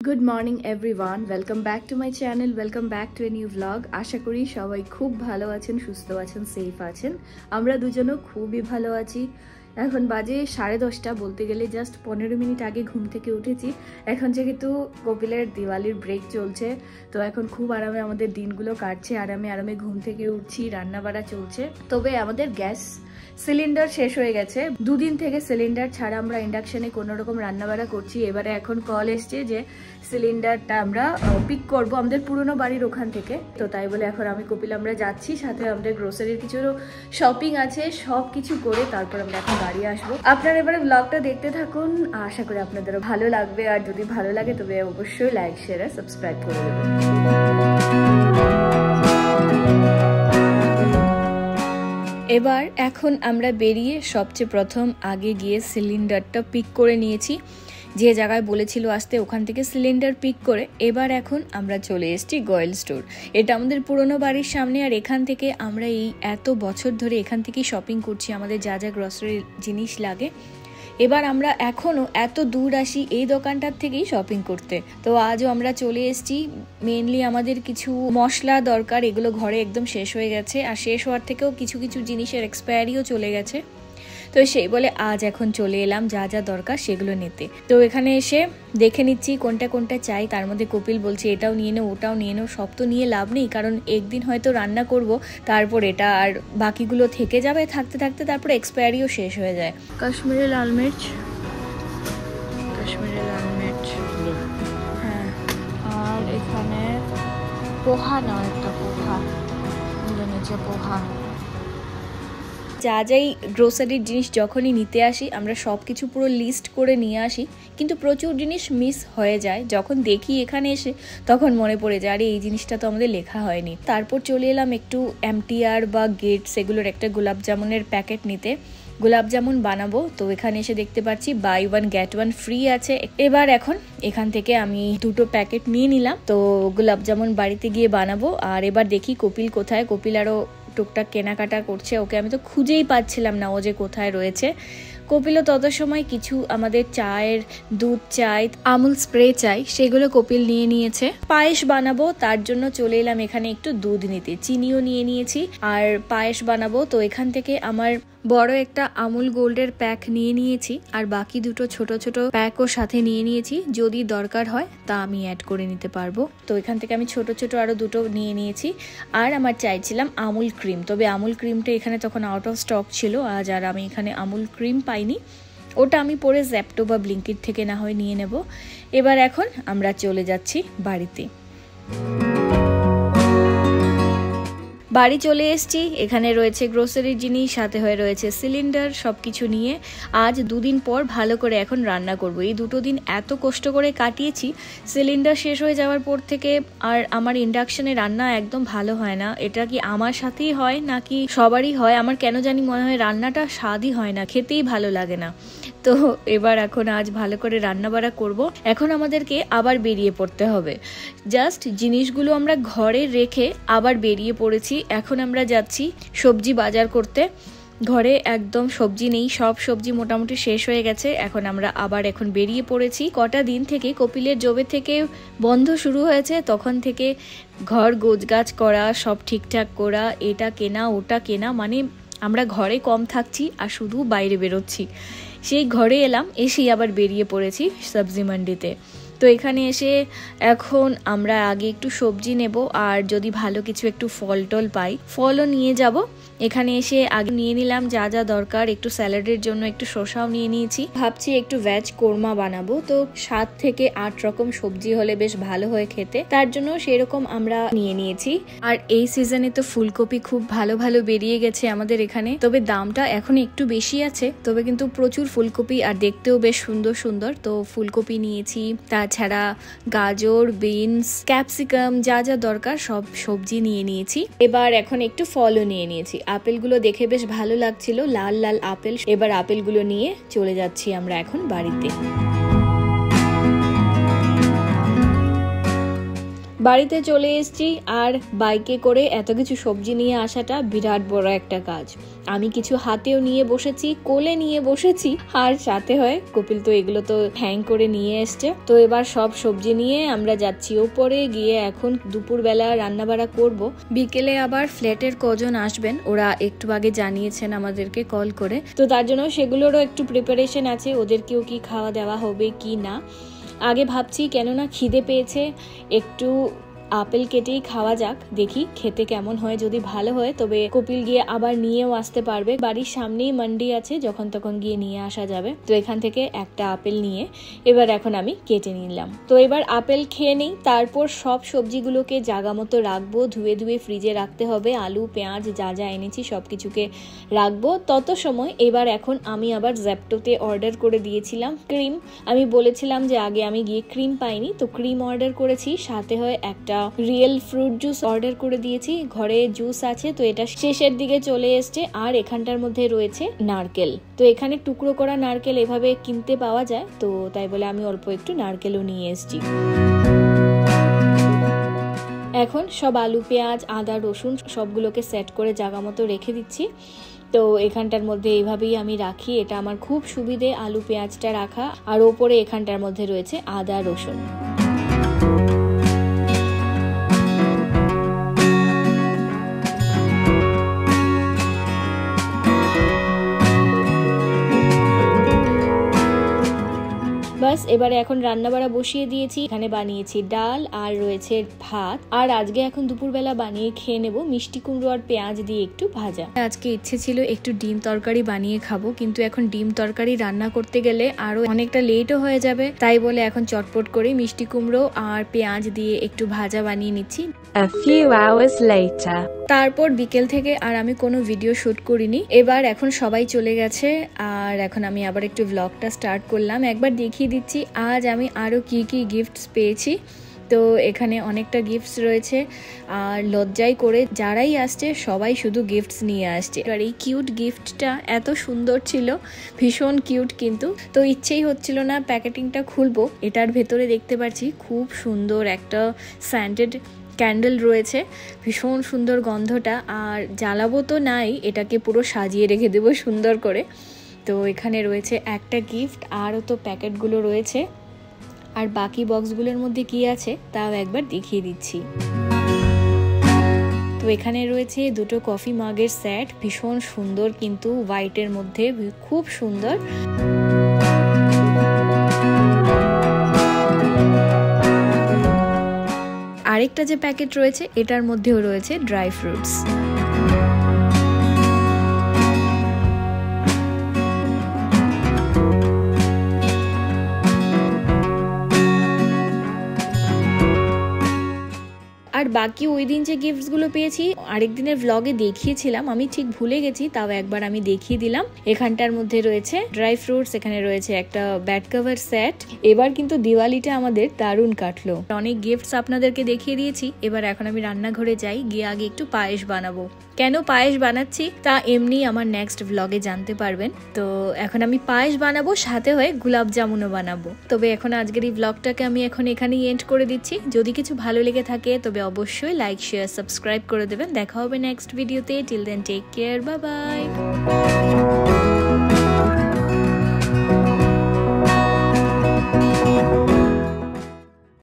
Good morning everyone, welcome back to my channel, welcome back to a new vlog. আশা করি সবাই খুব ভালো আছেন, সুস্থ আছেন, সেফ আছেন। আমরা দুজনও খুবই ভালো আছি। এখন বাজে 10:30, বলতে গেলে জাস্ট 15 মিনিট আগে ঘুম থেকে উঠেছি। এখন যেহেতু কপিলের দিওয়ালির ব্রেক চলছে, তো এখন খুব আরামে আমাদের দিনগুলো কাটছে, আরামে আরামে ঘুম থেকে উঠছি, রান্না বাড়া চলছে। তবে আমাদের গ্যাস সিলিন্ডার শেষ হয়ে গেছে। দুদিন থেকে সিলিন্ডার ছাড়া আমরা ইন্ডাকশনে কোনো রকম রান্নাবাড়া করছি। এবারে এখন কল এসছে যে সিলিন্ডারটা আমরা পিক করব আমাদের পুরনো বাড়ির ওখান থেকে। তো তাই বলে এখন আমি কপিল আমরা যাচ্ছি, সাথে আমাদের গ্রোসারির কিছু শপিং আছে, সব কিছু করে তারপর আমরা এখন গাড়ি আসবো। আপনারা এবারে ব্লগটা দেখতে থাকুন, আশা করি আপনাদেরও ভালো লাগবে। আর যদি ভালো লাগে তবে অবশ্যই লাইক, শেয়ার আর সাবস্ক্রাইব করে দেবেন। এবার এখন আমরা বেরিয়ে সবচেয়ে প্রথম আগে গিয়ে সিলিন্ডারটা পিক করে নিয়েছি। যে জায়গায় বলেছিল আসতে ওখান থেকে সিলিন্ডার পিক করে এবার এখন আমরা চলে এসেছি গয়েল স্টোর। এটা আমাদের পুরনো বাড়ির সামনে, আর এখান থেকে আমরা এই এত বছর ধরে এখান থেকেই শপিং করছি আমাদের যা যা গ্রসারি জিনিস লাগে। এবার আমরা এখনও এত দূর আসি এই দোকানটার থেকেই শপিং করতে। তো আজও আমরা চলে এসেছি। মেনলি আমাদের কিছু মশলা দরকার, এগুলো ঘরে একদম শেষ হয়ে গেছে, আর শেষ হওয়ার থেকেও কিছু কিছু জিনিসের এক্সপায়ারিও চলে গেছে। তো সেই বলে আজ এখন চলে এলাম যা যা দরকার সেগুলো নিতে। তো এখানে এসে দেখে নিচ্ছি কোনটা কোনটা চাই। তার মধ্যে কপিল বলছে এটাও নিয়ে নো, ওটাও নিয়ে নো। সব তো নিয়ে লাভ নেই, কারণ একদিন হয়তো রান্না করব, তারপর এটা আর বাকিগুলো থেকে যাবে, থাকতে থাকতে তারপর এক্সপায়ারিও শেষ হয়ে যায়। কাশ্মীরি লাল মির্চ, কাশ্মীরি লাল মির্চ, হ্যাঁ। আর এখানে পোহা নাও, একটা পোহা নিচে পোহা। যা যাই গ্রোসারির জিনিস যখনই নিতে আসি আমরা সব কিছু পুরো লিস্ট করে নিয়ে আসি, কিন্তু প্রচুর জিনিস মিস হয়ে যায়। যখন দেখি এখানে এসে তখন মনে পড়ে যায় আরে এই জিনিসটা তো আমাদের লেখা হয়নি। তারপর চলে এলাম একটু এমটিআর বা গেটস এগুলোর একটা গোলাপ জামুনের প্যাকেট নিতে। গোলাপ জামুন বানাবো, তো এখানে এসে দেখতে পাচ্ছি বাই 1 get 1 ফ্রি আছে। এবার এখন এখান থেকে আমি 2টো প্যাকেট নিয়ে নিলাম। তো গোলাপ জামুন বাড়িতে গিয়ে বানাবো। আর এবার দেখি কপিল কোথায়। কপিল আরও টুকটাক কেনাকাটা করছে, ওকে আমি তো খুঁজেই পাচ্ছিলাম না ও যে কোথায় রয়েছে। কপিলও তত সময় কিছু আমাদের চায়ের দুধ চাই, আমুল স্প্রে চাই, সেগুলো কপিল নিয়ে নিয়েছে। পায়েস বানাবো, তার জন্য চলে এলাম এখানে একটু দুধ নিতে। চিনিও নিয়ে নিয়েছি, আর পায়েস বানাবো তো এখান থেকে আমার বড় একটা আমুল গোল্ডের প্যাক নিয়ে নিয়েছি, আর বাকি দুটো ছোট ছোট প্যাকও সাথে নিয়ে নিয়েছি। যদি দরকার হয় তা আমি অ্যাড করে নিতে পারবো। তো এখান থেকে আমি ছোট ছোট আরো দুটো নিয়ে নিয়েছি। আর আমার চাইছিলাম আমুল ক্রিম, তবে আমুল ক্রিমটা এখানে তখন আউট অফ স্টক ছিল, আজ আর আমি এখানে আমুল ক্রিম পাইনি। ওটা আমি পরে জ্যাপটো বা ব্লিঙ্কিট থেকে না হয় নিয়ে নেব। এবার এখন আমরা চলে যাচ্ছি বাড়িতে। বাড়ি চলে এসেছি, এখানে রয়েছে গ্রোসারির জিনিস, সাথে হয়ে রয়েছে সিলিন্ডার, সবকিছু নিয়ে আজ দুদিন পর ভালো করে এখন রান্না করব। এই দুটো দিন এত কষ্ট করে কাটিয়েছি, সিলিন্ডার শেষ হয়ে যাওয়ার পর থেকে আর আমার ইন্ডাকশনে রান্না একদম ভালো হয় না। এটা কি আমার সাথেই হয় নাকি সবারই হয়? আমার কেন জানি মনে হয় রান্নাটা স্বাদই হয় না, খেতেই ভালো লাগে না। তো এবার এখন আজ ভালো করে রান্না বাড়া করবো। এখন আমাদেরকে আবার বেরিয়ে পড়তে হবে। জাস্ট জিনিসগুলো আমরা ঘরে রেখে আবার বেরিয়ে পড়েছি। এখন আমরা যাচ্ছি সবজি বাজার করতে। ঘরে একদম সবজি নেই, সব সবজি মোটামুটি শেষ হয়ে গেছে। এখন আমরা আবার এখন বেরিয়ে পড়েছি। কটা দিন থেকে কপিলের জবে থেকে বন্ধ শুরু হয়েছে, তখন থেকে ঘর গোছগাছ করা, সব ঠিকঠাক করা, এটা কেনা ওটা কেনা, মানে আমরা ঘরে কম থাকছি আর শুধু বাইরে বেরোচ্ছি। সেই ঘরে এলাম, এসেই আবার বেরিয়ে পড়েছি সবজি মান্ডিতে। তো এখানে এসে এখন আমরা আগে একটু সবজি নেব, আর যদি ভালো কিছু একটু ফল টল পাই ফলও নিয়ে যাব। এখানে এসে আগে নিয়ে নিলাম যা যা দরকার। একটু স্যালাডের জন্য একটু শসাও নিয়ে নিয়েছি। ভাবছি একটু ভেজ কোরমা বানাবো, তো 7 থেকে 8 রকম সবজি হলে বেশ ভালো হয় খেতে, তার জন্য সেরকম আমরা নিয়ে নিয়েছি। আর এই সিজনে তো ফুলকপি খুব ভালো ভালো বেরিয়ে গেছে আমাদের এখানে, তবে দামটা এখন একটু বেশি আছে, তবে কিন্তু প্রচুর ফুলকপি আর দেখতেও বেশ সুন্দর সুন্দর। তো ফুলকপি নিয়েছি, তাছাড়া গাজর, বিনস, ক্যাপসিকাম, যা যা দরকার সব সবজি নিয়ে নিয়েছি। এবার এখন একটু ফলও নিয়ে নিয়েছি। আপেলগুলো দেখে বেশ ভালো লাগছিল, লাল লাল আপেল। এবার আপেলগুলো নিয়ে চলে যাচ্ছি আমরা এখন বাড়িতে। বাড়িতে চলে এসেছি আর বাইকে করে এত কিছু সবজি নিয়ে আসাটা বিরাট বড় একটা কাজ। আমি কিছু হাতেও নিয়ে বসেছি, কোলে নিয়ে বসেছি, আর সাথে হয় কপিল তো এগুলো তো হ্যাং করে নিয়ে এসছে। তো এবার সব সবজি নিয়ে আমরা যাচ্ছি ওপরে গিয়ে এখন দুপুরবেলা রান্না বাড়া করব। বিকেলে আবার ফ্ল্যাটের কজন আসবেন ওরা একটু আগে জানিয়েছেন আমাদেরকে কল করে, তো তার জন্য সেগুলোরও একটু প্রিপারেশন আছে, ওদেরকেও কি খাওয়া দেওয়া হবে কি না। আগে ভাবছি কেননা খিদে পেয়েছে, একটু আপেল কেটেই খাওয়া যাক, দেখি খেতে কেমন হয়। যদি ভালো হয় তবে কপিল গিয়ে আবার নিয়েও আসতে পারবে। বাড়ির সামনেই মান্ডি আছে, যখন তখন গিয়ে নিয়ে আসা যাবে। তো এখান থেকে একটা আপেল নিয়ে এবার এখন আমি কেটে নিলাম। তো এবার আপেল খেয়ে নেই, তারপর সব সবজিগুলোকে জায়গা মতো রাখবো, ধুয়ে ধুয়ে ফ্রিজে রাখতে হবে। আলু পেঁয়াজ যা যা এনেছি সব কিছুকে রাখবো। তত সময় এবার এখন আমি আবার জ্যাপটোতে অর্ডার করে দিয়েছিলাম ক্রিম। আমি বলেছিলাম যে আগে আমি গিয়ে ক্রিম পাইনি, তো ক্রিম অর্ডার করেছি, সাথে হয় একটা রিয়েল ফ্রুট জুস অর্ডার করে দিয়েছি। ঘরে জুস আছে, তো এটা শেষের দিকে চলে এসছে। আর এখানটার মধ্যে রয়েছে নারকেল, তো এখানে টুকরো করা নারকেল এভাবে কিনতে পাওয়া যায়, তো তাই বলে আমি অল্প একটু নারকেলও নিয়ে এসেছি। এখন সব আলু পেঁয়াজ আদা রসুন সবগুলোকে সেট করে জায়গা মতো রেখে দিচ্ছি। তো এখানটার মধ্যে এইভাবেই আমি রাখি, এটা আমার খুব সুবিধে আলু পেঁয়াজটা রাখা। আর ওপরে এখানটার মধ্যে রয়েছে আদা রসুন। বাস এবারে এখন রান্না বাড়া বসিয়ে দিয়েছি। এখানে বানিয়েছি ডাল আর রয়েছে ভাত। আর আজকে এখন দুপুরবেলা বানিয়ে খেয়ে নেব মিষ্টি কুমড়ো আর পেঁয়াজ দিয়ে একটু ভাজা। আজকে ইচ্ছে ছিল একটু ডিম তরকারি বানিয়ে খাবো, কিন্তু এখন ডিম তরকারি রান্না করতে গেলে আরো অনেকটা লেটও হয়ে যাবে, তাই বলে এখন চটপট করে মিষ্টি কুমড়ো আর পেঁয়াজ দিয়ে একটু ভাজা বানিয়ে নিচ্ছি। A few hours later. তারপর বিকেল থেকে আর আমি কোনো ভিডিও শুট করিনি। এবার এখন সবাই চলে গেছে আর এখন আমি আবার একটু ব্লগটা স্টার্ট করলাম। একবার দেখিয়ে দিচ্ছি আজ আমি আরো কি কি গিফটস পেয়েছি। তো এখানে অনেকটা গিফটস রয়েছে আর লজ্জায় করে যারাই আসছে সবাই শুধু গিফটস নিয়ে আসছে। আর এই কিউট গিফটটা এত সুন্দর ছিল, ভীষণ কিউট, কিন্তু তো ইচ্ছেই হচ্ছিল না প্যাকেটিংটা খুলবো। এটার ভেতরে দেখতে পাচ্ছি খুব সুন্দর একটা স্যান্টেড ক্যান্ডেল রয়েছে, ভীষণ সুন্দর গন্ধটা। আর জ্বালাবো তো নাই, এটাকে পুরো সাজিয়ে রেখে দেবো সুন্দর করে। তো এখানে রয়েছে একটা গিফট, আরও তো প্যাকেটগুলো রয়েছে। আর বাকি বক্সগুলোর মধ্যে কি আছে তাও একবার দেখিয়ে দিচ্ছি। তো এখানে রয়েছে দুটো কফি মাগের সেট, ভীষণ সুন্দর, কিন্তু হোয়াইটের মধ্যে খুব সুন্দর। আরেকটা যে প্যাকেট রয়েছে এটার মধ্যেও রয়েছে ড্রাই ফ্রুটস। আর বাকি ওই দিন যে গিফটসগুলো পেয়েছি আরেকদিনের ব্লগে দেখিয়েছিলাম, আমি ঠিক ভুলে গেছি, তাও একবার আমি দেখিয়ে দিলাম। এখানটার মধ্যে রয়েছে ড্রাই ফ্রুটস, এখানে রয়েছে একটা ব্যাড কভার সেট। এবার কিন্তু দিওয়ালিটা আমাদের দারুণ কাটলো, অনেক গিফটস আপনাদেরকে দেখিয়ে দিয়েছি। এবার এখন আমি রান্নাঘরে যাই, গিয়ে আগে একটু পায়েস বানাবো। কেন পায়েস বানাচ্ছি তা এমনি আমার নেক্সট ব্লগে জানতে পারবেন। তো এখন আমি পায়েস বানাবো, সাথে হয়ে গোলাপ জামুনও বানাবো। তবে এখন আজকের এই ব্লগটাকে আমি এখন এখানেই এন্ড করে দিচ্ছি। যদি কিছু ভালো লেগে থাকে তবে অবশ্যই লাইক শেয়ার সাবস্ক্রাইব করে দেবেন। দেখা হবে নেক্সট ভিডিওতে। Till then take care, bye by.